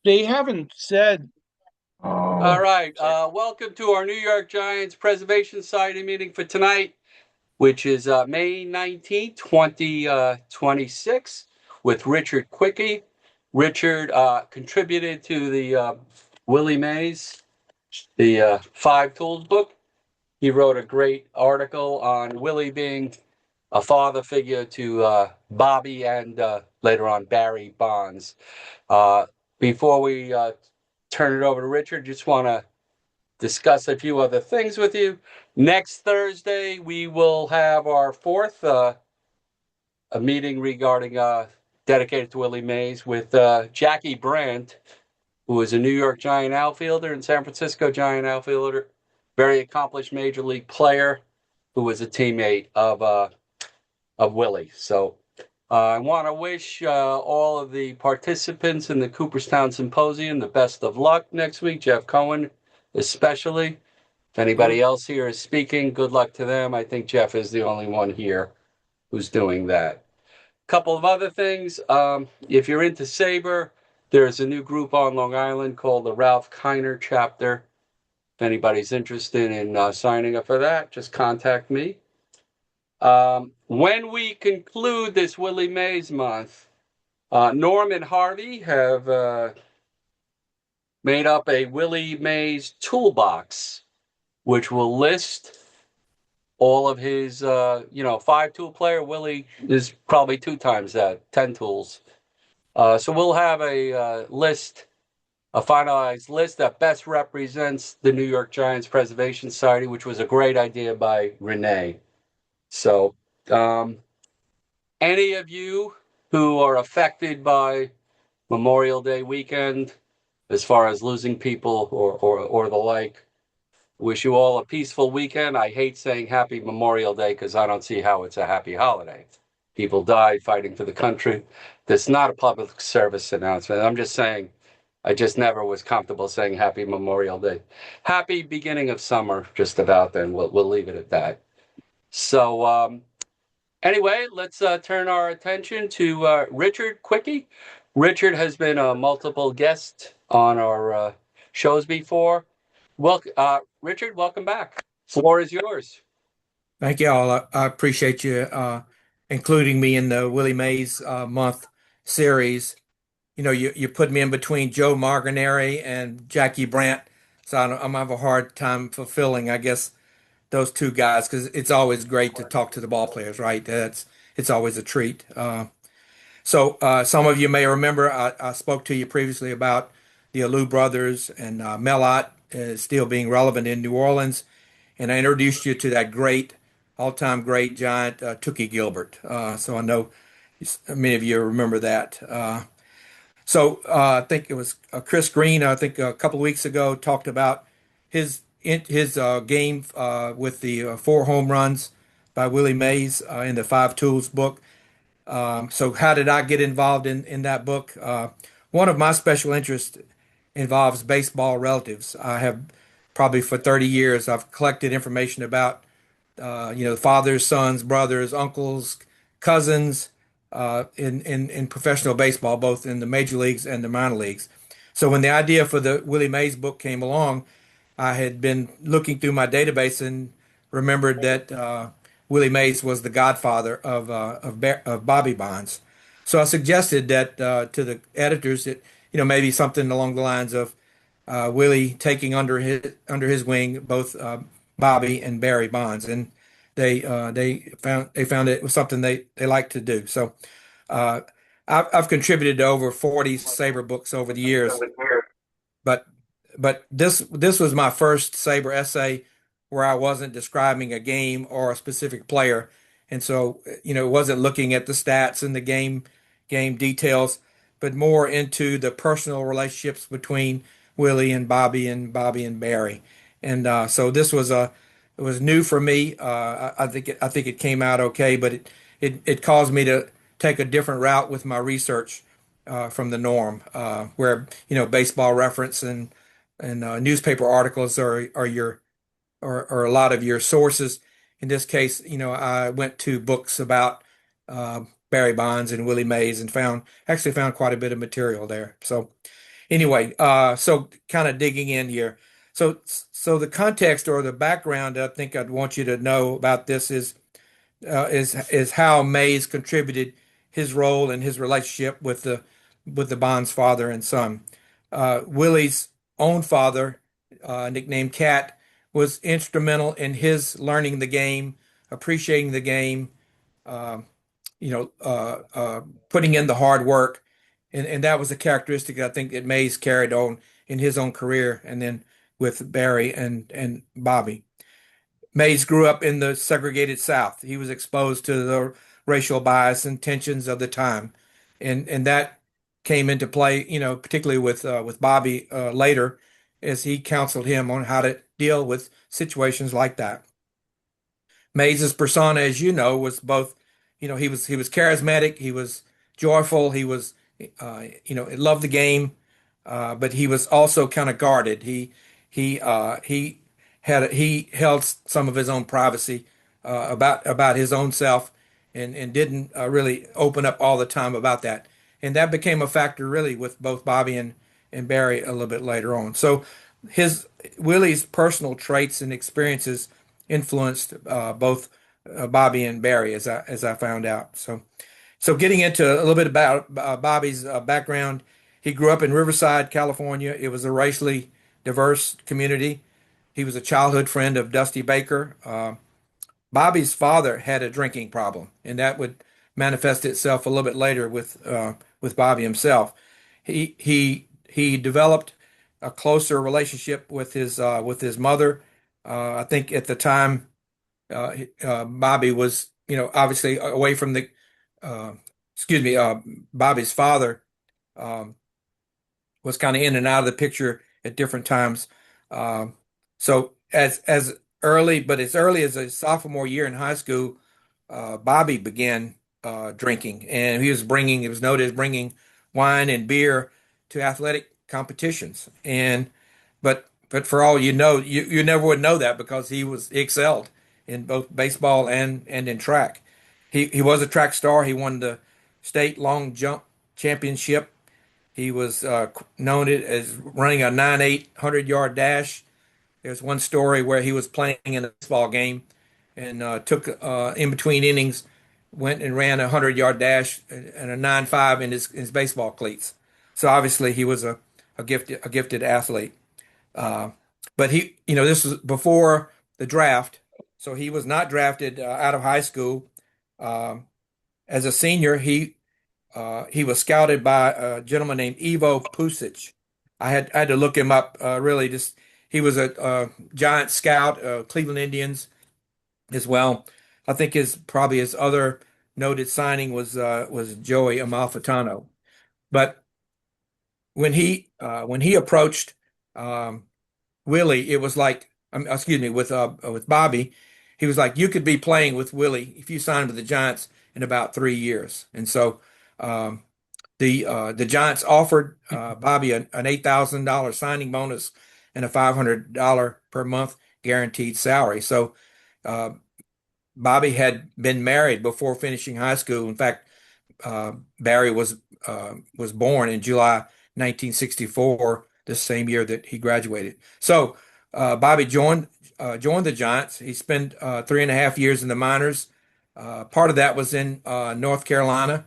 They haven't said. All right. Welcome to our New York Giants Preservation Society meeting for tonight, which is May 19th, 2026, with Richard Cuicchi. Richard contributed to the Willie Mays, the Five Tools book. He wrote a great article on Willie being a father figure to Bobby and later on Barry Bonds. Uh, before we turn it over to Richard, just want to discuss a few other things with you. Next Thursday, we will have our fourth a meeting regarding dedicated to Willie Mays with Jackie Brandt, who is a New York Giant outfielder and San Francisco Giant outfielder, very accomplished major league player who was a teammate of Willie. So I want to wish all of the participants in the Cooperstown Symposium the best of luck next week. Jeff Cohen, especially. If anybody else here is speaking, good luck to them. I think Jeff is the only one here who's doing that. A couple of other things. If you're into Sabre, there's a new group on Long Island called the Ralph Kiner Chapter. If anybody's interested in signing up for that, just contact me. When we conclude this Willie Mays month, Norm and Harvey have made up a Willie Mays toolbox, which will list all of his, five tool player. Willie is probably two times that, 10 tools. So we'll have a list, a finalized list that best represents the New York Giants Preservation Society, which was a great idea by Renee. So, um, any of you who are affected by Memorial Day weekend, as far as losing people or the like, wish you all a peaceful weekend. I hate saying happy Memorial Day because I don't see how it's a happy holiday. People died fighting for the country. That's not a public service announcement. I'm just saying, I just never was comfortable saying happy Memorial Day. Happy beginning of summer, just about then. We'll leave it at that. So, anyway, let's turn our attention to Richard Cuicchi. Richard has been a multiple guest on our shows before. Richard, welcome back. Floor is yours. Thank you all. I appreciate you including me in the Willie Mays month series. You know, you put me in between Joe Martinelli and Jackie Brandt, so I'm have a hard time fulfilling, I guess, those two guys because it's always great to talk to the ball players, right? It's always a treat. Some of you may remember I spoke to you previously about the Alou brothers and Melot still being relevant in New Orleans, and I introduced you to that great, all-time great giant Tookie Gilbert. So I know many of you remember that. I think it was Chris Green. I think a couple of weeks ago talked about his game with the four home runs by Willie Mays in the Five Tools book. So how did I get involved in that book? One of my special interests involves baseball relatives. I have probably for 30 years I've collected information about fathers, sons, brothers, uncles, cousins in professional baseball, both in the major leagues and the minor leagues. So when the idea for the Willie Mays book came along, I had been looking through my database and remembered that Willie Mays was the godfather of Bobby Bonds. So I suggested that to the editors that maybe something along the lines of Willie taking under his wing both Bobby and Barry Bonds, and they found it was something they liked to do. So uh, I've contributed to over 40 Saber books over the years, but this was my first Saber essay where I wasn't describing a game or a specific player, and so it wasn't looking at the stats and the game details, but more into the personal relationships between Willie and Bobby and Barry. And so this was it was new for me. I think it came out okay, but it caused me to take a different route with my research from the norm, where baseball reference and newspaper articles are a lot of your sources. In this case, I went to books about Barry Bonds and Willie Mays and found quite a bit of material there. So Anyway, so kind of digging in here. So the context or the background I think I'd want you to know about this is how Mays contributed his role and his relationship with the Bonds father and son. Willie's own father, nicknamed Cat, was instrumental in his learning the game, appreciating the game, uh, putting in the hard work, and that was a characteristic I think that Mays carried on in his own career, and then with Barry and Bobby. Mays grew up in the segregated South. He was exposed to the racial bias and tensions of the time, and that came into play, particularly with Bobby later, as he counseled him on how to deal with situations like that. Mays's persona, as you know, was both, he was charismatic, he was joyful, he loved the game, but he was also kind of guarded. He held some of his own privacy about his own self, and didn't really open up all the time about that. And that became a factor really with both Bobby and Barry a little bit later on. So his Willie's personal traits and experiences influenced both Bobby and Barry, as I found out. So getting into a little bit about Bobby's background, he grew up in Riverside, California. It was a racially diverse community. He was a childhood friend of Dusty Baker. Bobby's father had a drinking problem, and that would manifest itself a little bit later with Bobby himself. He developed a closer relationship with his mother. I think at the time, Bobby was, obviously away from the, uh, excuse me, Bobby's father um, was kind of in and out of the picture at different times. Um, so as early, but as early as a sophomore year in high school, Bobby began drinking, and he was noted as bringing wine and beer to athletic competitions. But for all you know, you never would know that because he excelled in both baseball and in track. He was a track star. He won the state long jump championship. He was known as running a 9.8 100-yard dash. There's one story where he was playing in a baseball game and took in between innings, went and ran a 100-yard dash and a 9.5 in his baseball cleats. So obviously he was a gifted athlete. Uh, but this was before the draft, so he was not drafted out of high school. Um, as a senior, he was scouted by a gentleman named Ivo Pusic. I had to look him up. Really, just he was a giant scout, Cleveland Indians as well. I think his other noted signing was Joey Amalfitano. But when he approached um, Willie, it was like, excuse me, with Bobby, he was like, you could be playing with Willie if you signed with the Giants in about 3 years. And so um, the Giants offered Bobby an $8,000 signing bonus and a $500 per month guaranteed salary. So uh, Bobby had been married before finishing high school. In fact, Barry was born in July 1964, the same year that he graduated. So Bobby joined the Giants. He spent 3.5 years in the minors. Part of that was in North Carolina,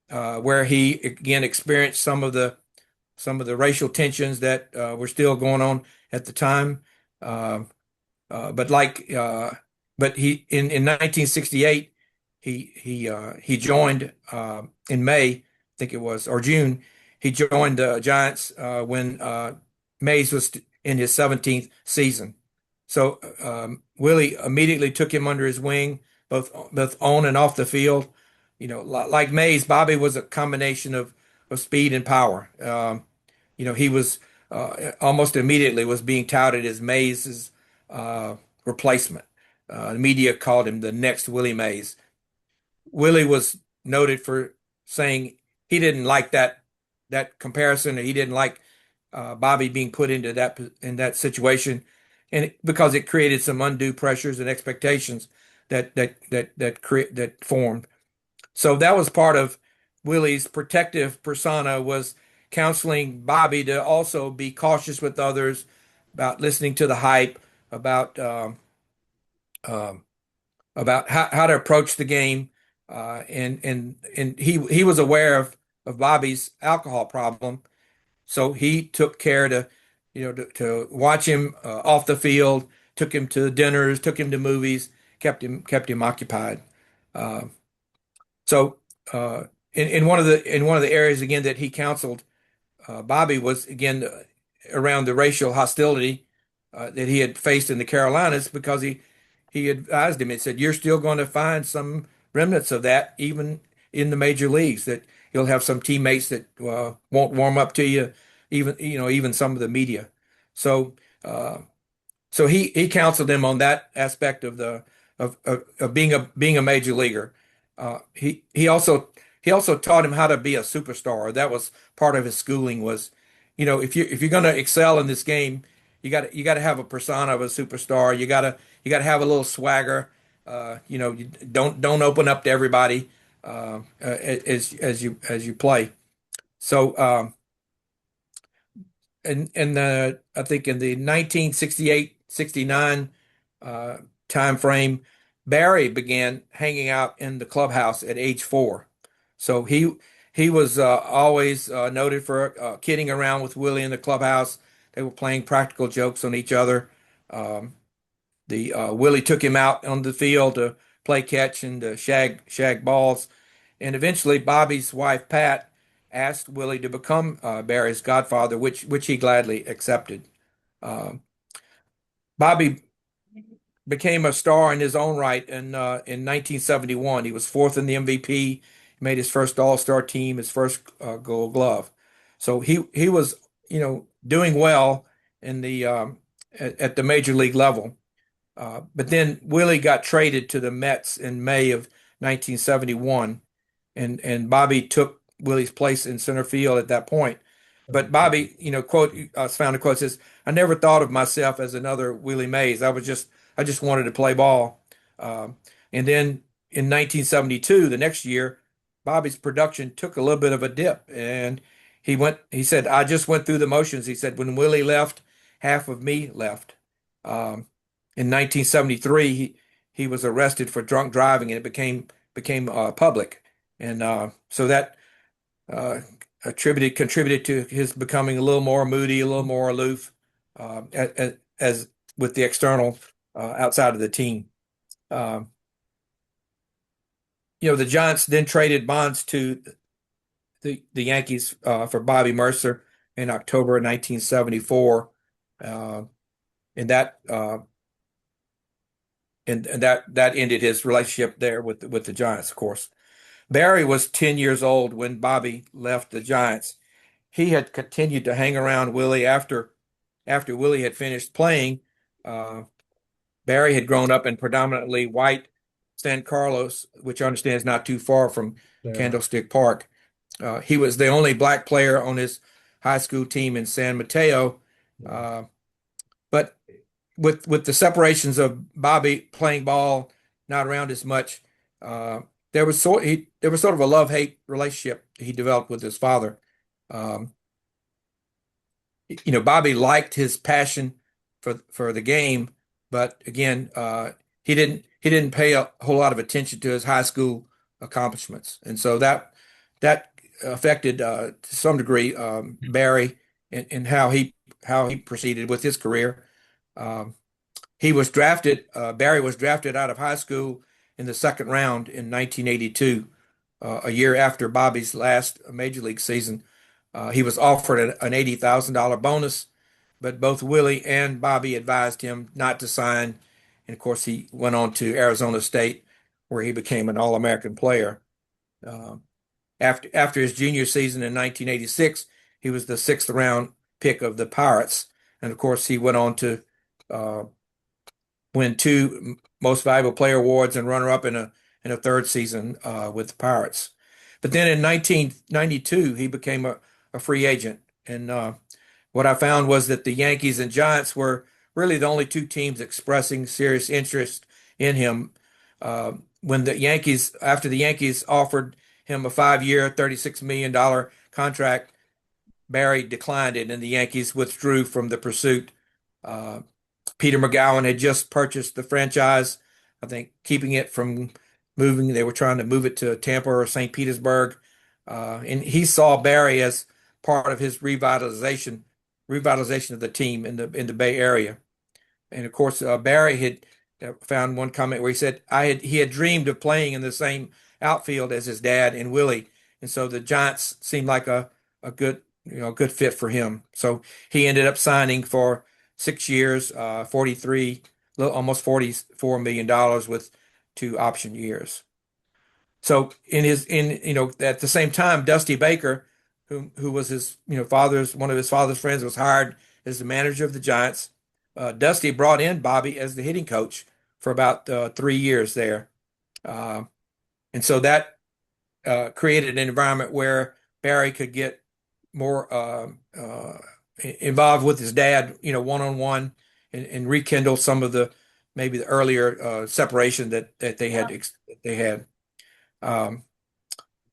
where he again experienced some of the racial tensions that were still going on at the time. Um but like but he in 1968 he joined in May, I think it was, or June. He joined the Giants when Mays was in his 17th season. So Willie immediately took him under his wing, both on and off the field. Like Mays, Bobby was a combination of speed and power. He was almost immediately was being touted as Mays's replacement. The media called him the next Willie Mays. Willie was noted for saying he didn't like that comparison, or he didn't like Bobby being put into that situation, and because it created some undue pressures and expectations that formed. So that was part of Willie's protective persona, was counseling Bobby to also be cautious with others, about listening to the hype, about um, about how to approach the game, and he was aware of Bobby's alcohol problem, so he took care to to watch him off the field, took him to dinners, took him to movies, kept him occupied. Uh, so in one of the areas again that he counseled Bobby was again around the racial hostility that he had faced in the Carolinas, because he advised him and said, "You're still going to find some remnants of that even in the major leagues. That you'll have some teammates that won't warm up to you, even some of the media." So uh, so he counseled him on that aspect of the of being a major leaguer. He also taught him how to be a superstar. That was part of his schooling. Was, if you're going to excel in this game, you got to have a persona of a superstar. You got to have a little swagger. You don't open up to everybody as you play. So and I think in the 1968-69 uh, time frame, Barry began hanging out in the clubhouse at age 4. So he was always noted for kidding around with Willie in the clubhouse. They were playing practical jokes on each other. Um, the Willie took him out on the field to play catch and to shag balls, and eventually Bobby's wife Pat asked Willie to become Barry's godfather, which he gladly accepted. Um, Bobby became a star in his own right in 1971. He was fourth in the MVP. He made his first All-Star team, his first Gold Glove. So he was doing well in the at the major league level. But then Willie got traded to the Mets in May of 1971, and Bobby took Willie's place in center field at that point. But Bobby, quote, found a quote says, "I never thought of myself as another Willie Mays. I just wanted to play ball." And then in 1972, the next year, Bobby's production took a little bit of a dip, and he said, "I just went through the motions." He said, "When Willie left, half of me left." Um, in 1973, he was arrested for drunk driving, and it became public, and so that uh, contributed to his becoming a little more moody, a little more aloof, as with the external outside of the team. Um, the Giants then traded Bonds to the Yankees for Bobby Mercer in October 1974, uh, and that ended his relationship there with the Giants, of course. Barry was 10 years old when Bobby left the Giants. He had continued to hang around Willie after Willie had finished playing. Uh, Barry had grown up in predominantly white San Carlos, which I understand is not too far from Candlestick Park. He was the only black player on his high school team in San Mateo. But with the separations of Bobby playing ball, not around as much, uh, there was sort of a love-hate relationship he developed with his father. Um, Bobby liked his passion for the game, but again, he didn't pay a whole lot of attention to his high school accomplishments, and so that affected to some degree Barry and how he proceeded with his career. Um, Barry was drafted out of high school in the second round in 1982, a year after Bobby's last major league season. He was offered an $80,000 bonus, but both Willie and Bobby advised him not to sign. And of course, he went on to Arizona State, where he became an All-American player. Uh, after his junior season in 1986, he was the sixth round pick of the Pirates. And of course, he went on to uh, win two Most Valuable Player awards and runner-up in a third season with the Pirates. But then in 1992, he became a free agent. And what I found was that the Yankees and Giants were really the only two teams expressing serious interest in him. After the Yankees offered him a 5-year, $36 million contract, Barry declined it, and the Yankees withdrew from the pursuit. Uh, Peter McGowan had just purchased the franchise, I think, keeping it from moving. They were trying to move it to Tampa or St. Petersburg, and he saw Barry as part of his revitalization of the team in the Bay Area. And of course, Barry had found one comment where he said, he had dreamed of playing in the same outfield as his dad and Willie, and so the Giants seemed like a good good fit for him. So he ended up signing for 6 years, 43, almost $44 million with 2 option years. So in at the same time, Dusty Baker, who was his father's one of his father's friends, was hired as the manager of the Giants. Dusty brought in Bobby as the hitting coach for about 3 years there, uh, and so that created an environment where Barry could get more involved with his dad, one on one, and rekindle some of the maybe the earlier separation that they had. Um,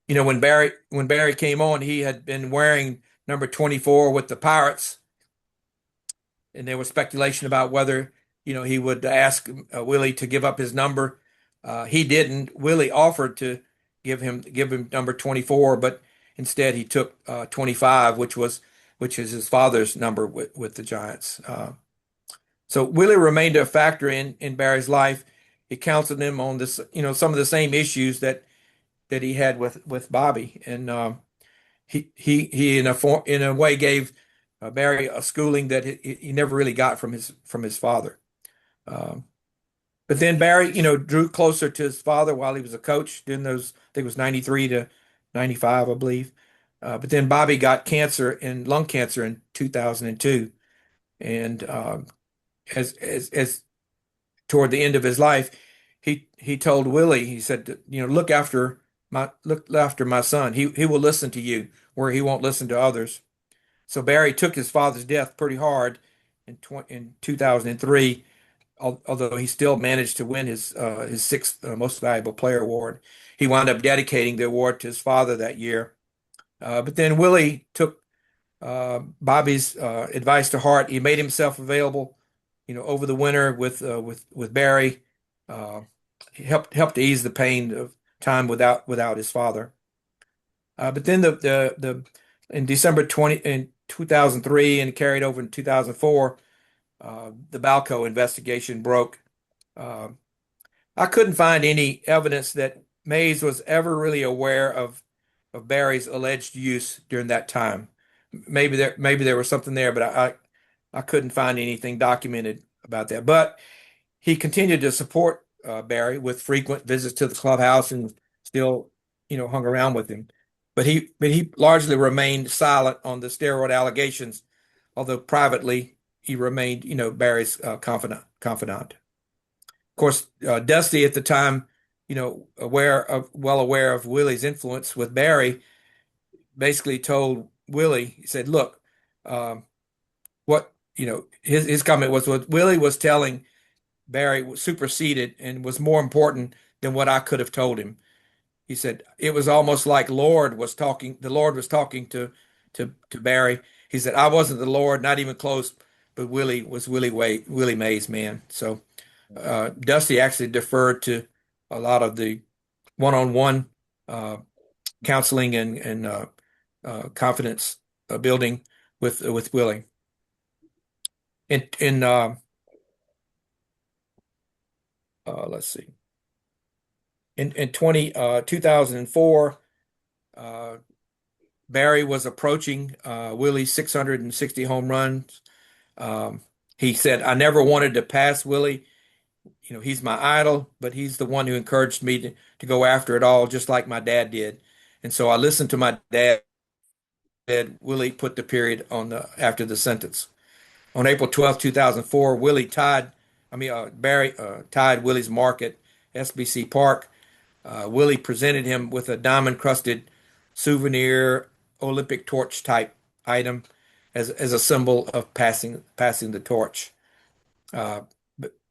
when Barry came on, he had been wearing number 24 with the Pirates, and there was speculation about whether he would ask Willie to give up his number. He didn't. Willie offered to give him number 24, but instead he took 25, which is his father's number with the Giants. So Willie remained a factor in Barry's life. He counseled him on this, some of the same issues that he had with Bobby, and he in a way gave Barry a schooling that he never really got from his father. Um, but then Barry, drew closer to his father while he was a coach. During those, I think it was 93 to 95, I believe. But then Bobby got lung cancer in 2002, and as toward the end of his life, he told Willie, he said, look after my son. He will listen to you where he won't listen to others. So Barry took his father's death pretty hard in 2003, although he still managed to win his sixth most valuable player award. He wound up dedicating the award to his father that year. But then Willie took Bobby's advice to heart. He made himself available, over the winter with Barry. Uh, he helped to ease the pain of time without his father. But then the in December 2003 and carried over in 2004, the Balco investigation broke. Uh, I couldn't find any evidence that Mays was ever really aware of Barry's alleged use during that time. Maybe there was something there, but I couldn't find anything documented about that. But he continued to support Barry with frequent visits to the clubhouse and still, hung around with him. But he largely remained silent on the steroid allegations, although privately he remained, Barry's confidant. Of course, Dusty at the time, well aware of Willie's influence with Barry, basically told Willie, he said, "Look, what his comment was what Willie was telling Barry was superseded and was more important than what I could have told him." He said it was almost like Lord was talking. The Lord was talking to Barry. He said I wasn't the Lord, not even close, but Willie was Willie Mays' man. So Dusty actually deferred to a lot of the one-on-one uh, counseling and confidence building with Willie. In let's see, in 2004, Barry was approaching Willie's 660 home runs. Um, he said, "I never wanted to pass Willie. He's my idol, but he's the one who encouraged me to go after it all, just like my dad did. And so I listened to my dad." Willie put the period on after the sentence. On April 12th, 2004, Barry tied Willie's mark at SBC Park. Willie presented him with a diamond-crusted souvenir Olympic torch type item as a symbol of passing the torch. Uh,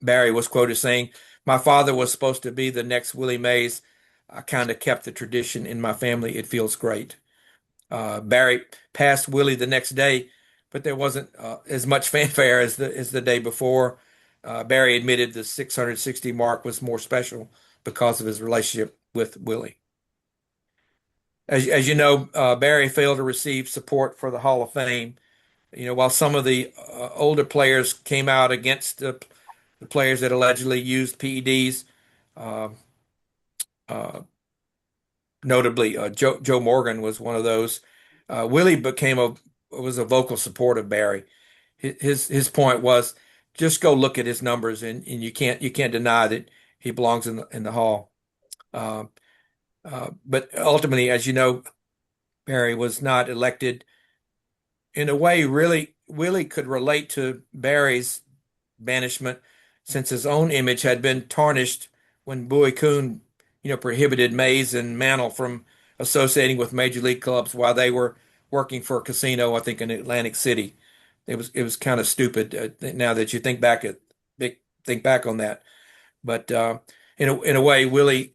Barry was quoted saying, "My father was supposed to be the next Willie Mays. I kind of kept the tradition in my family. It feels great." Barry passed Willie the next day, but there wasn't as much fanfare as the day before. Barry admitted the 660 mark was more special because of his relationship with Willie. As you know, Barry failed to receive support for the Hall of Fame. While some of the older players came out against the players that allegedly used PEDs, uh, uh, notably Joe Morgan was one of those. Willie was a vocal supporter of Barry. His point was just go look at his numbers, and you can't deny that he belongs in the Hall. Uh, but ultimately, as you know, Barry was not elected. In a way, really, Willie could relate to Barry's banishment since his own image had been tarnished when Bowie Kuhn, prohibited Mays and Mantle from associating with major league clubs while they were working for a casino, I think in Atlantic City. It was kind of stupid now that you think back on that. But in a way, Willie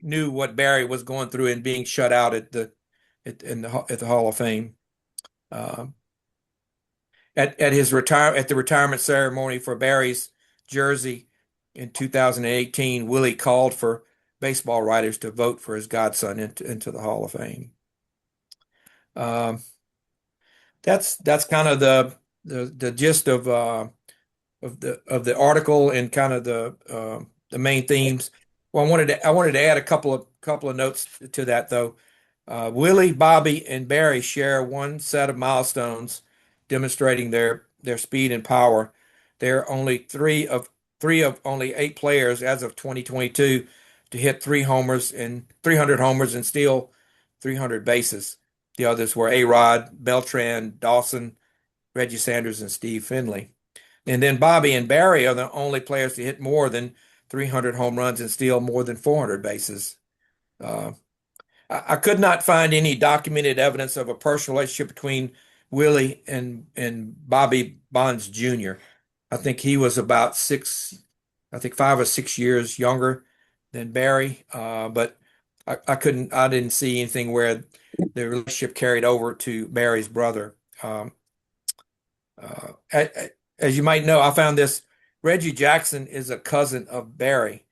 knew what Barry was going through and being shut out at the Hall of Fame. Uh, at the retirement ceremony for Barry's jersey in 2018, Willie called for baseball writers to vote for his godson into the Hall of Fame. Um, that's kind of the gist of the article and kind of the main themes. Well, I wanted to add a couple of notes to that though. Willie, Bobby, and Barry share one set of milestones demonstrating their speed and power. They're only three of only 8 players as of 2022 to hit 300 homers and steal 300 bases. The others were A-Rod, Beltran, Dawson, Reggie Sanders, and Steve Finley. And then Bobby and Barry are the only players to hit more than 300 home runs and steal more than 400 bases. Uh, I could not find any documented evidence of a personal relationship between Willie and Bobby Bonds Jr. I think he was about I think 5 or 6 years younger than Barry. But I didn't see anything where the relationship carried over to Barry's brother. As you might know, I found this. Reggie Jackson is a cousin of Barry,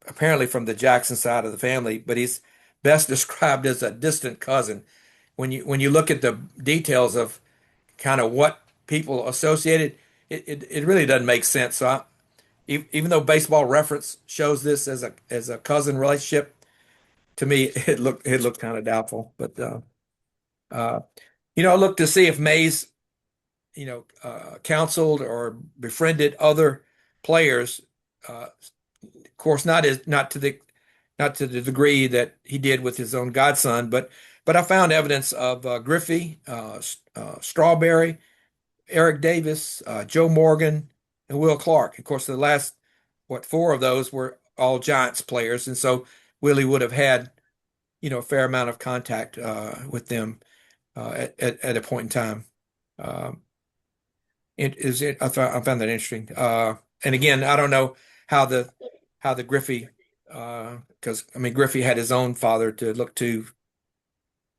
apparently from the Jackson side of the family, but he's best described as a distant cousin. When you look at the details of kind of what people associated, it really doesn't make sense. So even though Baseball Reference shows this as a cousin relationship, to me it looked kind of doubtful. But uh, I looked to see if Mays counseled or befriended other players. Of course, not to the degree that he did with his own godson, but I found evidence of Griffey, Strawberry, Eric Davis, Joe Morgan, and Will Clark. Of course, the last 4 of those were all Giants players, and so Willie would have had a fair amount of contact with them at a point in time. Um, I found that interesting. And again, I don't know how the Griffey, because I mean Griffey had his own father to look to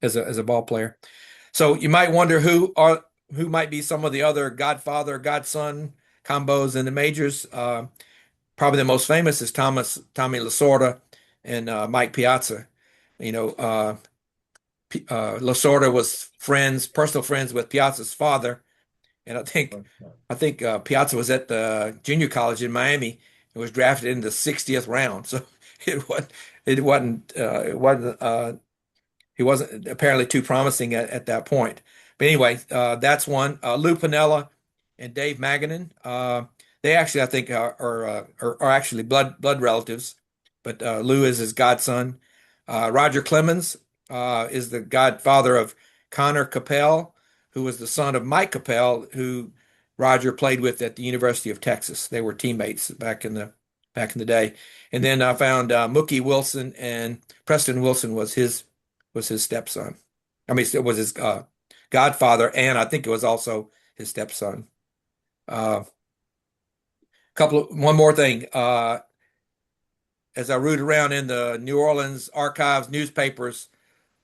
as a ball player. So you might wonder who might be some of the other Godfather Godson combos in the majors. Probably the most famous is Tommy Lasorda and Mike Piazza. Lasorda was personal friends with Piazza's father. And I think Piazza was at the junior college in Miami and was drafted in the 60th round. So it wasn't it wasn't he wasn't apparently too promising at that point. But anyway, that's one. Lou Piniella and Dave Maganin. They actually I think are actually blood relatives, but Lou is his godson. Roger Clemens is the godfather of Connor Capel, who was the son of Mike Capel, who Roger played with at the University of Texas. They were teammates back in the day. And then I found Mookie Wilson and Preston Wilson was his stepson. I mean, it was his godfather, and I think it was also his stepson. Uh, one more thing. As I rooted around in the New Orleans archives newspapers,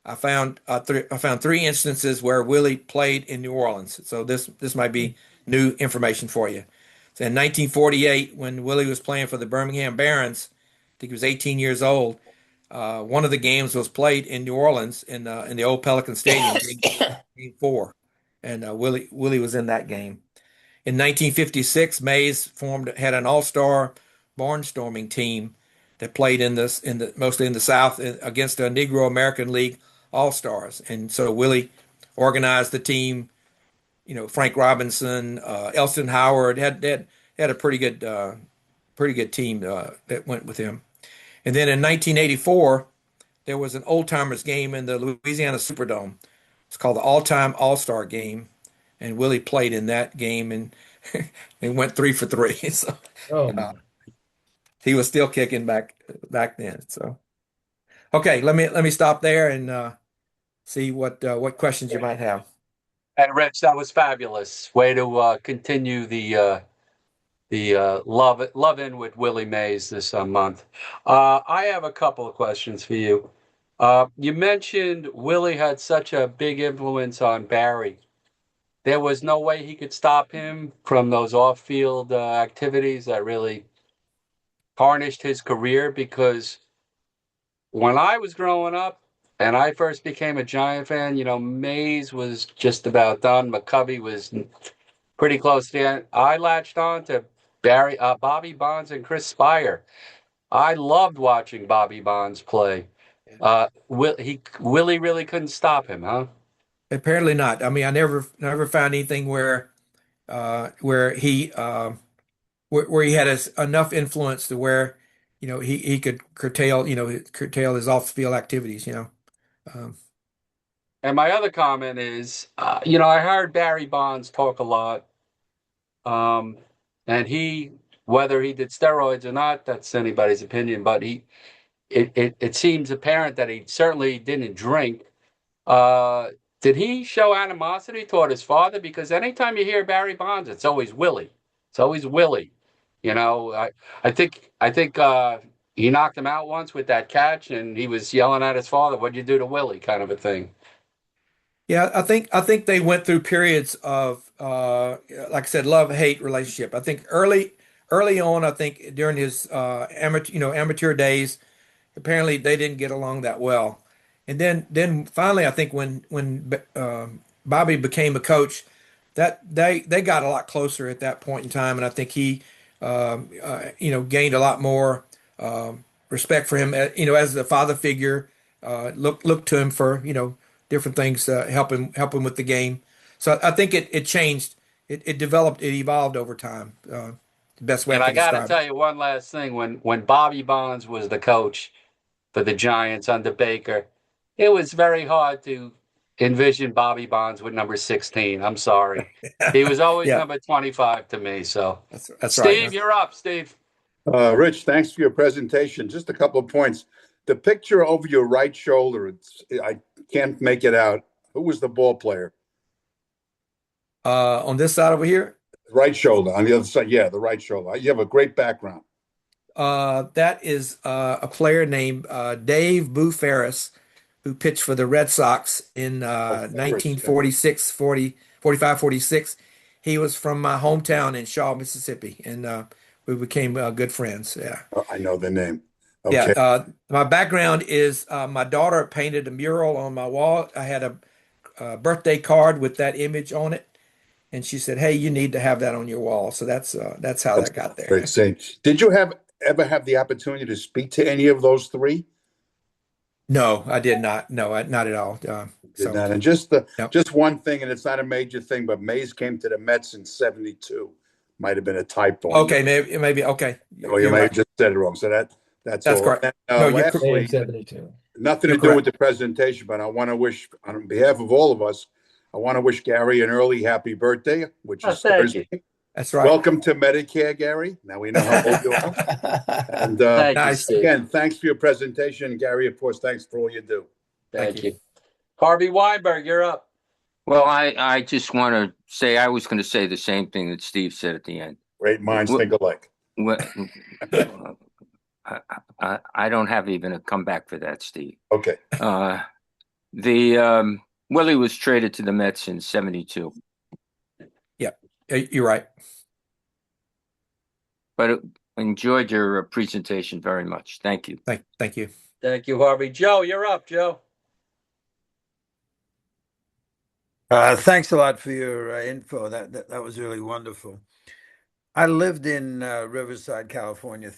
I found three instances where Willie played in New Orleans. So this might be new information for you. So in 1948, when Willie was playing for the Birmingham Barons, I think he was 18 years old. One of the games was played in New Orleans in the old Pelican Stadium, game four, and Willie was in that game. In 1956, Mays had an all-star barnstorming team that played mostly in the South against the Negro American League All-Stars, and so Willie organized the team. You know, Frank Robinson, Elston Howard had a pretty good team that went with him. And then in 1984, there was an old timers game in the Louisiana Superdome. It's called the All Time All Star Game, and Willie played in that game and and went 3 for 3. So Oh, he was still kicking back then. So okay, let me stop there and see what questions you might have. And Rich, that was fabulous. Way to continue the love in with Willie Mays this month. I have a couple of questions for you. You mentioned Willie had such a big influence on Barry. There was no way he could stop him from those off-field activities that really tarnished his career, because when I was growing up and I first became a Giant fan, you know, Mays was just about done. McCovey was pretty close to the end. I latched on to Bobby Bonds and Chris Spire. I loved watching Bobby Bonds play. Willie really couldn't stop him, huh? Apparently not. I mean, I never found anything where where he had enough influence to where he could curtail his off field activities. Um, And my other comment is, I heard Barry Bonds talk a lot, um, and whether he did steroids or not, that's anybody's opinion. But it seems apparent that he certainly didn't drink. Uh, did he show animosity toward his father? Because anytime you hear Barry Bonds, it's always Willie. It's always Willie. You know, I think he knocked him out once with that catch, and he was yelling at his father, "What'd you do to Willie?" kind of a thing. yeah, I think they went through periods of like I said, love-hate relationship. I think early on, I think during his amateur days, apparently they didn't get along that well. And then finally, I think when Bobby became a coach, that they got a lot closer at that point in time, and I think he gained a lot more respect for him, as the father figure. Look to him for different things, help him with the game. So I think it changed, it developed, it evolved over time. The best way I And I can got to describe it. tell you one last thing. When Bobby Bonds was the coach for the Giants under Baker, it was very hard to envision Bobby Bonds with number 16. I'm sorry. He was always Yeah, number 25 to me. So, that's right. Steve, you're up, Steve. Rich, thanks for your presentation. Just a couple of points. The picture over your right shoulder, I can't make it out. Who was the ball player? On this side over here, Right shoulder. On the other side, yeah, the right shoulder. You have a great background. that is a player named Dave Boo Ferris, who pitched for the Red Sox in Ferris, yeah. 1946, 45, 46. He was from my hometown in Shaw, Mississippi, and we became good friends. Yeah. Oh, I know the name. Yeah. Okay. My background is my daughter painted a mural on my wall. I had a birthday card with that image on it, and she said, "Hey, you need to have that on your wall." So that's how That's that got there. great saying. Did you ever have the opportunity to speak to any of those three? No, I did not. No, not at all. Did So, not. And yep. just one thing, and it's not a major thing, but Mays came to the Mets in '72. Might have been a typo. Okay, maybe. Okay, Or you you're may have right. just said it wrong. So that's That's all. correct. And, No, you're May lastly, of 72. nothing You're to do with correct. the presentation, but I want to wish, on behalf of all of us, I want to wish Gary an early happy birthday, which Oh, is thank you. Thursday. That's right. Welcome to Medicare, Gary. Now we know how old you are. And Thank you, Nice. Steve. again, thanks for your presentation. Gary, of course, thanks for all you do. Thank Thank you. you. Harvey Weinberg, you're up. Well, I just want to say I was going to say the same thing that Steve said at the end. Great minds Wh- think alike. wh- I don't have even a comeback for that, Steve. Okay. Uh, The Willie was traded to the Mets in '72, Yeah, you're right. but enjoyed your presentation very much. Thank you. Thank you. Thank you, Harvey. Joe, you're up, Joe. Thanks a lot for your info. That was really wonderful. I lived in Riverside, California,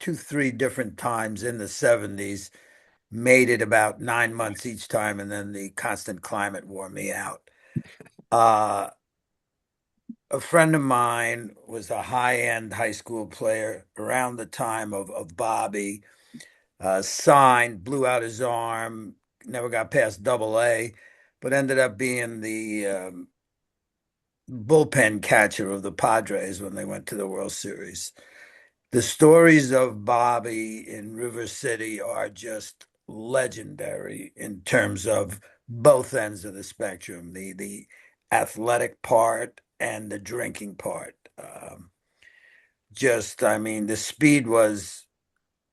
two, three different times in the '70s. Made it about 9 months each time, and then the constant climate wore me out. Uh, a friend of mine was a high-end high school player around the time of Bobby. Signed, blew out his arm, never got past double A, but ended up being the bullpen catcher of the Padres when they went to the World Series. The stories of Bobby in River City are just legendary in terms of both ends of the spectrum, the athletic part and the drinking part. I mean, the speed was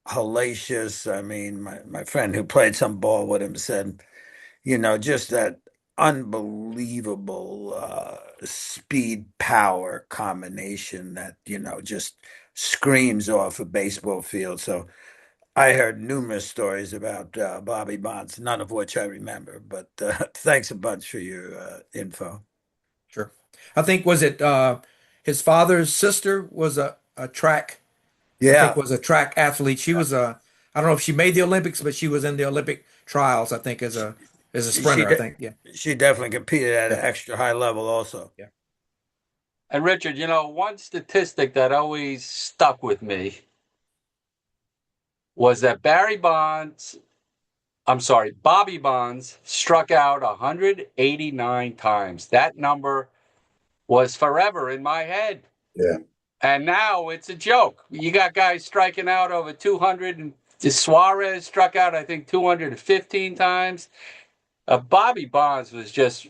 hellacious. I mean, my friend who played some ball with him said, just that unbelievable speed power combination that, just screams off a baseball field. So I heard numerous stories about Bobby Bonds, none of which I remember, but thanks a bunch for your info. Sure. I think was it his father's sister was a track, I think Yeah, was a track athlete. She was I don't know if she made the Olympics, but she was in the Olympic trials, I think, as a she sprinter, I think. Yeah. she definitely competed at an Yeah. extra high level also. Yeah. And Richard, one statistic that always stuck with me was that Bobby Bonds struck out 189 times. That number was forever in my head. Yeah. And now it's a joke. You got guys striking out over 200, and Suarez struck out, I think, 215 times. Bobby Bonds was just,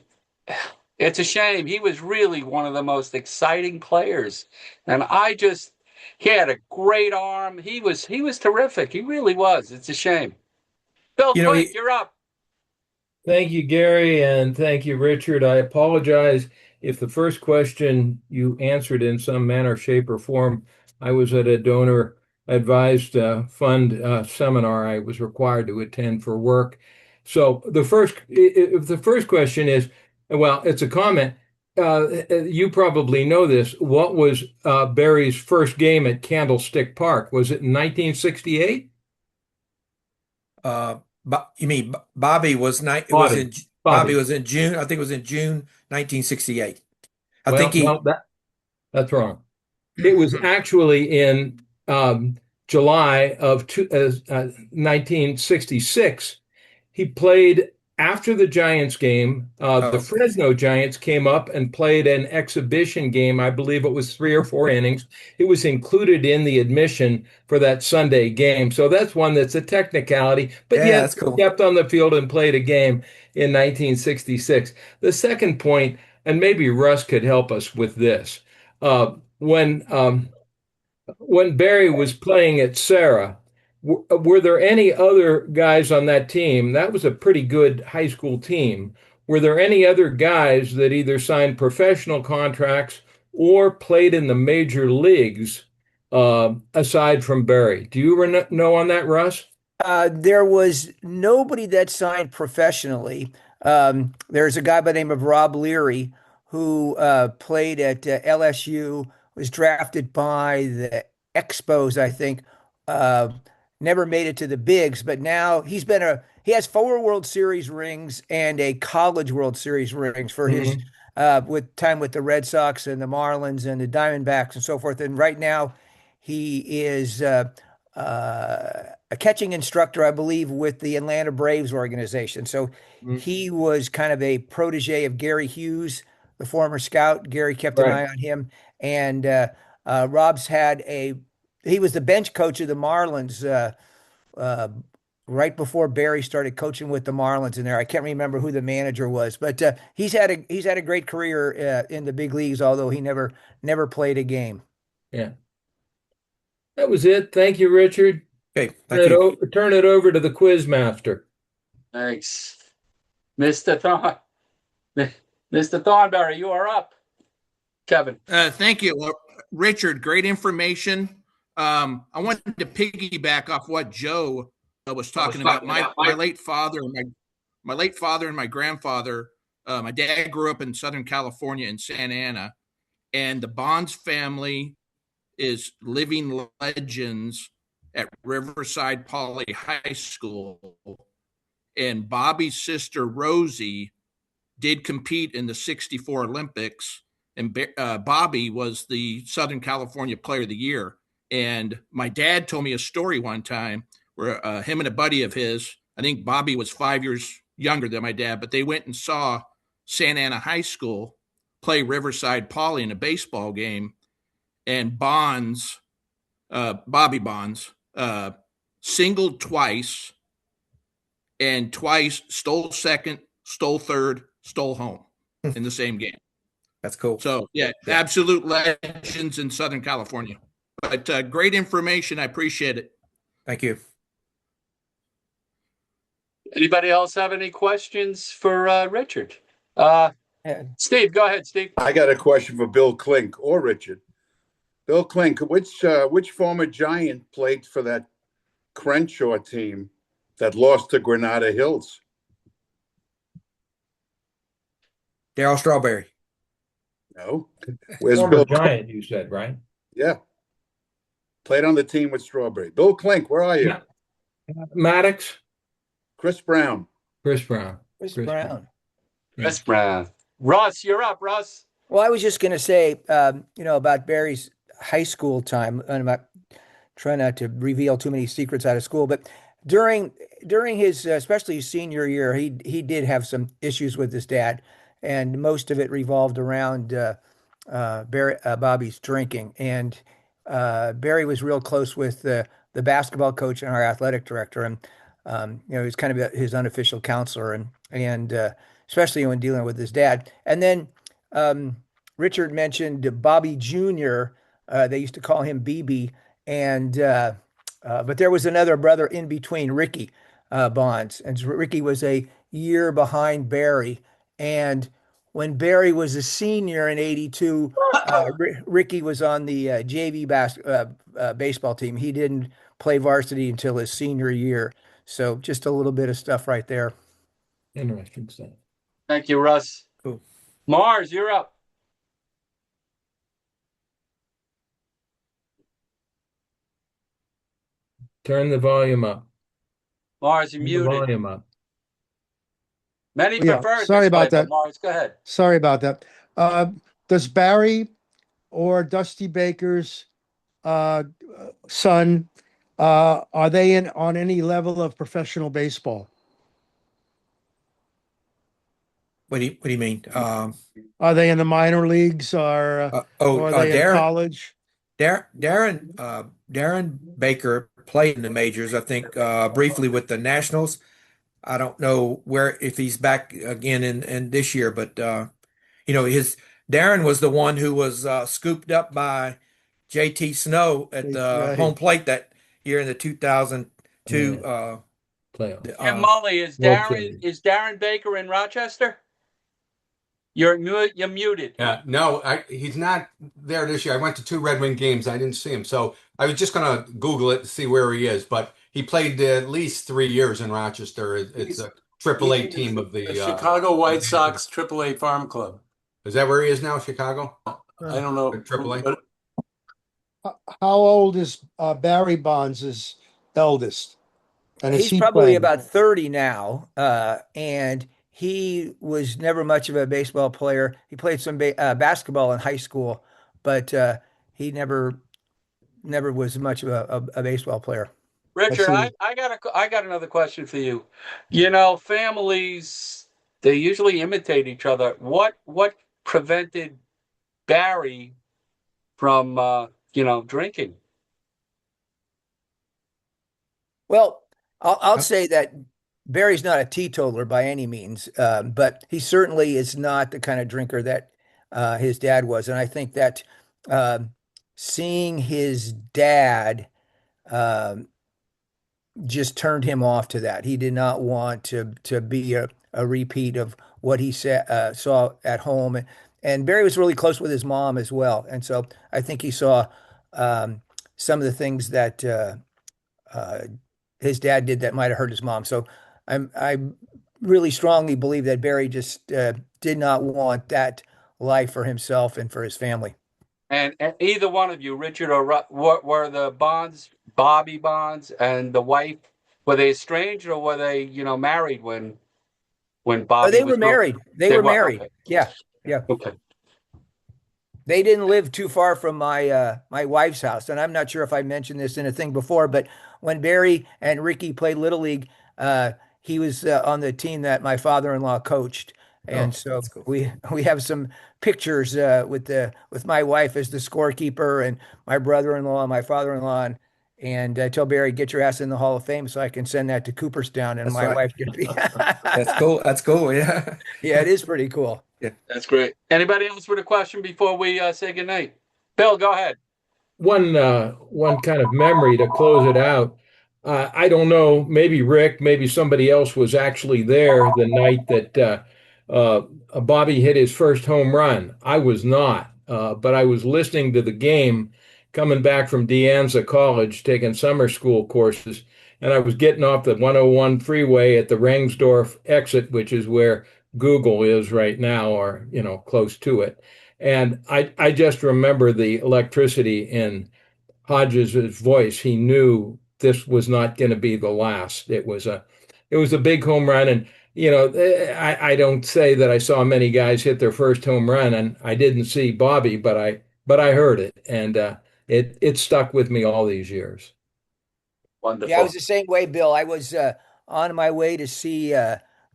it's a shame. He was really one of the most exciting players. And he had a great arm. He was terrific. He really was. It's a shame. Bill You know, Quick, he, you're up. Thank you, Gary, and thank you, Richard. I apologize if the first question you answered in some manner, shape, or form. I was at a donor advised fund seminar I was required to attend for work. So if the first question is, well, it's a comment. You probably know this. What was Barry's first game at Candlestick Park? Was it in 1968? You mean Bobby was night? It was Bobby. in Bobby Bobby. was in June. I think it was in June 1968. I think Well, he. no, that's wrong. It was actually in July of 1966. He played after the Giants game. The Oh, Fresno Giants came up and played an exhibition game. I believe it was 3 or 4 innings. It was included in the admission for that Sunday game. So that's one that's a technicality, but yeah, yet that's he cool. stepped on the field and played a game in 1966. The second point, and maybe Russ could help us with this. When Barry was playing at Sarah, were there any other guys on that team? That was a pretty good high school team. Were there any other guys that either signed professional contracts or played in the major leagues aside from Barry? Do you know on that, Russ? There was nobody that signed professionally. There's a guy by the name of Rob Leary who played at LSU, was drafted by the Expos, I think. Uh, Never made it to the bigs, but now he has 4 World Series rings and a college World Series rings for his Mhm. with time with the Red Sox and the Marlins and the Diamondbacks and so forth. And right now, he is a catching instructor, I believe, with the Atlanta Braves organization. So Mhm. he was kind of a protege of Gary Hughes, the former scout. Gary kept an Right. eye on him, and Rob's he was the bench coach of the Marlins uh, right before Barry started coaching with the Marlins in there. I can't remember who the manager was, but he's had a great career in the big leagues, although he never played a game. Yeah. That was it. Thank you, Richard. Okay, thank you. Turn it over to the quiz master. Thanks. Mr. Mr. Thornberry, you are up. Kevin. Thank you, Richard. Great information. I wanted to piggyback off what Joe was talking about. My late father, my late father and my grandfather. My dad grew up in Southern California in Santa Ana, and the Bonds family is living legends at Riverside Poly High School. And Bobby's sister Rosie did compete in the '64 Olympics, and Bobby was the Southern California Player of the Year. And my dad told me a story one time where him and a buddy of his, I think Bobby was 5 years younger than my dad, but they went and saw Santa Ana High School play Riverside Poly in a baseball game, and Bobby Bonds, singled twice, and twice stole second, stole third, stole home in the same game. That's cool. So, yeah, absolute legends in Southern California. But great information. I appreciate it. Thank you. Anybody else have any questions for Richard? Steve, go ahead, Steve. I got a question for Bill Klink or Richard. Bill Klink, which former Giant played for that Crenshaw team that lost to Granada Hills? Darryl Strawberry. No. Where's Former Bill? Giant, you said, right? Yeah. Played on the team with Strawberry. Bill Klink, where are you? Maddox? Chris Brown. Chris Brown. Chris Brown. Chris Brown. Russ, you're up, Russ. Well, I was just going to say, about Barry's high school time, and I'm not trying not to reveal too many secrets out of school, but during his, especially his senior year, he did have some issues with his dad, and most of it revolved around Bobby's drinking. And Barry was real close with the basketball coach and our athletic director, and he was kind of his unofficial counselor, and especially when dealing with his dad. And then Richard mentioned Bobby Jr. They used to call him BB, and but there was another brother in between, Ricky Bonds, and Ricky was a year behind Barry. And when Barry was a senior in '82, Ricky was on the JV baseball team. He didn't play varsity until his senior year. So just a little bit of stuff right there. Interesting stuff. Thank you, Russ. Cool. Mars, you're up. Turn the volume up. Mars, you're Turn the muted. volume up. Many Yeah, prefer it sorry this way, about that. but Mars, go ahead. Sorry about that. Does Barry or Dusty Baker's son, are they on any level of professional baseball? What do you mean? Are they in the minor leagues or are they in college? Darren Baker played in the majors, I think, briefly with the Nationals. I don't know if he's back again in this year, but Darren was the one who was scooped up by JT Snow at the home plate that year in the 2002 Playoff. Jim Mully, is World Darren Baker in Rochester? You're muted. Yeah, no, he's not there this year. I went to 2 Red Wing games. I didn't see him. So I was just going to Google it to see where he is. But he played at least 3 years in Rochester. It's a AAA team of the Chicago White Sox AAA Farm Club. Is that where he is now, Chicago? I don't know. AAA? But How old is Barry Bonds' eldest? And is He's he probably playing? about 30 now, and he was never much of a baseball player. He played some basketball in high school, but he never was much of a baseball player. Richard, I got another question for you. Families, they usually imitate each other. What prevented Barry from drinking? Well, I'll say that Barry's not a teetotaler by any means, but he certainly is not the kind of drinker that his dad was. And I think that seeing his dad just turned him off to that. He did not want to be a repeat of what he saw at home. And Barry was really close with his mom as well. And so I think he saw some of the things that uh, his dad did that might have hurt his mom. So I really strongly believe that Barry just did not want that life for himself and for his family. And either one of you, Richard or were the Bonds, Bobby Bonds, and the wife, were they estranged or were they, married when Oh, Bobby they was were married. They They were were married. okay. Yeah, yeah. Okay. They didn't live too far from my wife's house, and I'm not sure if I mentioned this in a thing before, but when Barry and Ricky played Little League, he was on the team that my father-in-law coached, and Oh, so that's cool. we have some pictures with my wife as the scorekeeper and my brother-in-law and my father-in-law, and I tell Barry, get your ass in the Hall of Fame so I can send that to Cooperstown, and That's my right. wife can be. That's cool. That's cool. Yeah. Yeah, it is pretty cool. That's great. Anybody else with a question before we say goodnight? Bill, go ahead. One kind of memory to close it out. I don't know, maybe Rick, maybe somebody else was actually there the night that Bobby hit his first home run. I was not, but I was listening to the game coming back from De Anza College, taking summer school courses, and I was getting off the 101 freeway at the Rengsdorf exit, which is where Google is right now, or close to it. And I just remember the electricity in Hodges' voice. He knew this was not going to be the last. It was a big home run, and I don't say that I saw many guys hit their first home run, and I didn't see Bobby, but I heard it, and it stuck with me all these years. Yeah, I Wonderful. was the same way, Bill. I was on my way to see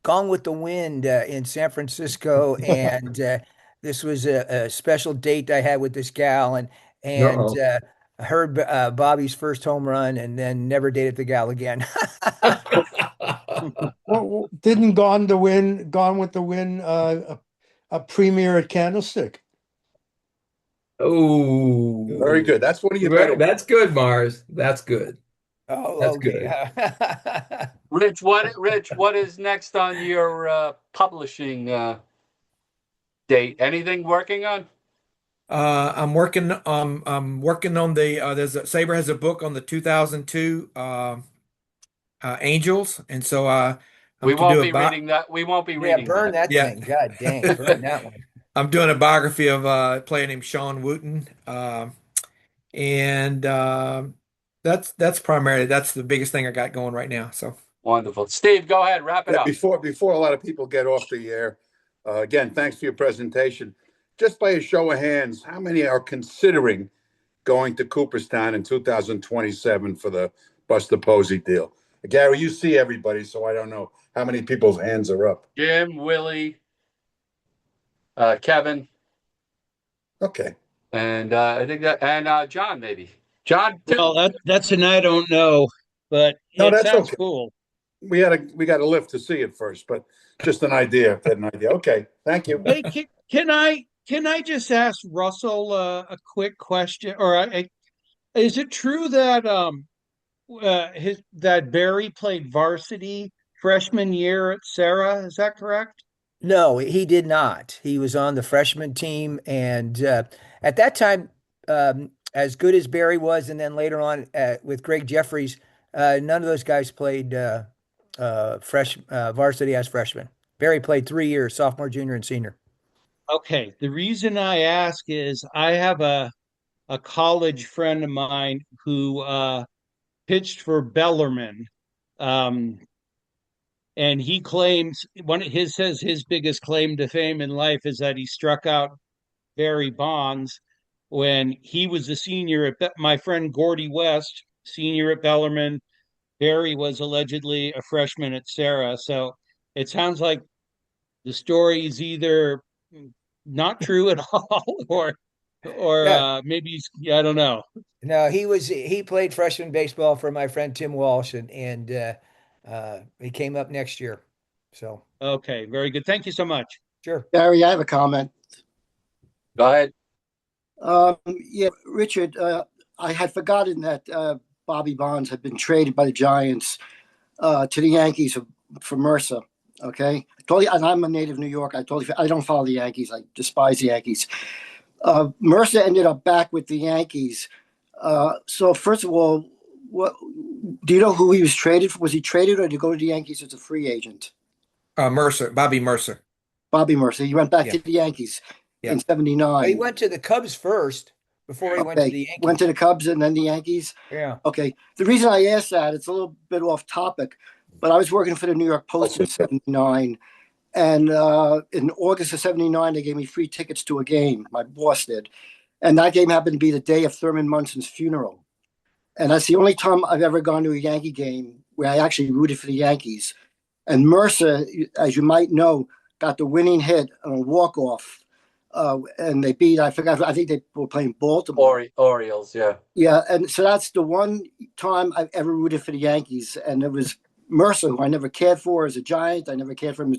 Gone with the Wind in San Francisco, and this was a special date I had with this gal, and Uh-oh. I heard Bobby's first home run, and then never dated the gal again. Well, didn't Gone with the Wind, a premiere at Candlestick? Very Oh, good. That's one of your better. that's good, Mars. That's good. Oh, That's okay. good. Rich, what is next on your publishing date? Anything working on? I'm working on Saber has a book on the 2002 Angels, and so We I'm to won't do a be reading that. We won't be Yeah, reading burn that. that yeah. thing. God dang, burn that one. I'm doing a biography of a player named Sean Wooten, and that's primarily that's the biggest thing I got going right now. So Wonderful. Steve, go ahead. Wrap it Yeah, up. before a lot of people get off the air, again, thanks for your presentation. Just by a show of hands, how many are considering going to Cooperstown in 2027 for the Buster Posey deal? Gary, you see everybody, so I don't know how many people's hands are up. Jim, Willie, Kevin, Okay. and I think John, maybe. John, too. Well, that's an I don't know, but No, it that's sounds okay. cool. We got to lift to see it first, but just an idea. Okay, thank you. Hey, can I just ask Russell a quick question? Is it true that that Barry played varsity freshman year at Sarah? Is that correct? No, he did not. He was on the freshman team, and at that time, as good as Barry was, and then later on with Greg Jeffries, none of those guys played varsity as freshmen. Barry played 3 years, sophomore, junior, and senior. Okay. The reason I ask is I have a college friend of mine who pitched for Bellarmine. Um, and he claims says his biggest claim to fame in life is that he struck out Barry Bonds when he was a senior at my friend Gordy West, senior at Bellarmine. Barry was allegedly a freshman at Sarah. So it sounds like the story is either not true at all, or Yeah, maybe I don't know. no, he played freshman baseball for my friend Tim Walsh, and he came up next year. So Okay, very good. Thank you so much. sure. Gary, I have a comment. Go ahead. Yeah, Richard, I had forgotten that Bobby Bonds had been traded by the Giants to the Yankees for Mercer. Okay, totally. And I'm a native New York. I don't follow the Yankees. I despise the Yankees. Mercer ended up back with the Yankees. So first of all, what do you know who he was traded for? Was he traded or did he go to the Yankees as a free agent? Mercer, Bobby Mercer. Bobby Mercer. He went back Yeah. to the Yankees Yeah. in '79. He went to the Cubs first before he went to the Yankees. Went to the Cubs and then the Yankees. Yeah. Okay. The reason I asked that, it's a little bit off topic, but I was working for the New York Post in '79. And in August of '79, they gave me free tickets to a game. My boss did. And that game happened to be the day of Thurman Munson's funeral. And that's the only time I've ever gone to a Yankee game where I actually rooted for the Yankees. And Mercer, as you might know, got the winning hit on a walk-off. And they beat, I think they were playing Baltimore. Orioles, yeah. Yeah, and so that's the one time I've ever rooted for the Yankees. And it was Mercer, who I never cared for as a Giant. I never cared for him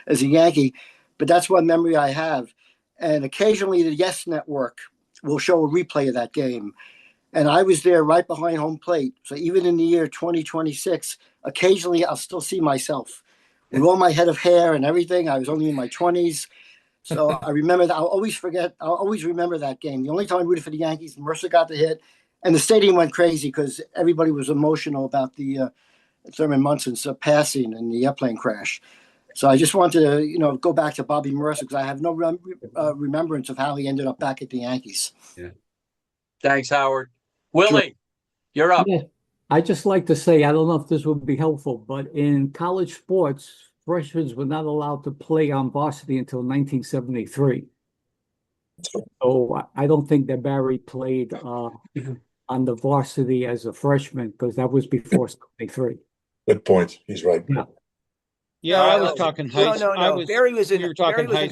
as a Yankee. But that's one memory I have. And occasionally the Yes Network will show a replay of that game. And I was there right behind home plate. So even in the year 2026, occasionally I'll still see myself with all my head of hair and everything. I was only in my 20s. So I remember that. I'll always remember that game. The only time I rooted for the Yankees, Mercer got the hit. And the stadium went crazy because everybody was emotional about the Thurman Munson's passing and the airplane crash. So I just wanted to, go back to Bobby Mercer because I have no remembrance of how he ended up back at the Yankees. Yeah. Thanks, Howard. Willie, you're up. Yeah, I just like to say, I don't know if this would be helpful, but in college sports, freshmen were not allowed to play on varsity until 1973. So I don't think that Barry played on the varsity as a freshman because that was before 73. Good point. He's right. Yeah. Yeah, I was talking high school. No. Barry was in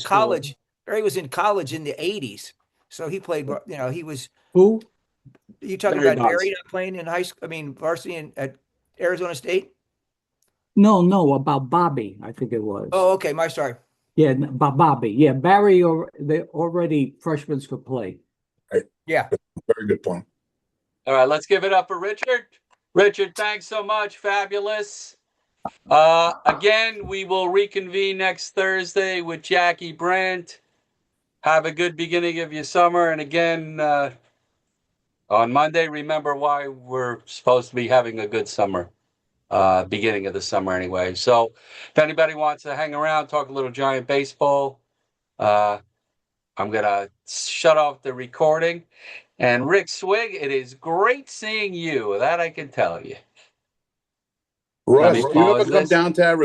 college. Barry was in college in the 80s. So he played, he was. Who? You talking about Barry not playing in high school? I mean, varsity at Arizona State? No, about Bobby, I think it was. Oh, okay. My sorry. Yeah, about Bobby. Yeah, Barry, they already freshmen could play. Right. Yeah. Very good point. All right, let's give it up for Richard. Richard, thanks so much. Fabulous. Again, we will reconvene next Thursday with Jackie Brandt. Have a good beginning of your summer. And again, on Monday, remember why we're supposed to be having a good summer, beginning of the summer anyway. So if anybody wants to hang around, talk a little Giant baseball, I'm going to shut off the recording. And Rick Swig, it is great seeing you. That I can tell you. Russ, do you ever come down to Arizona?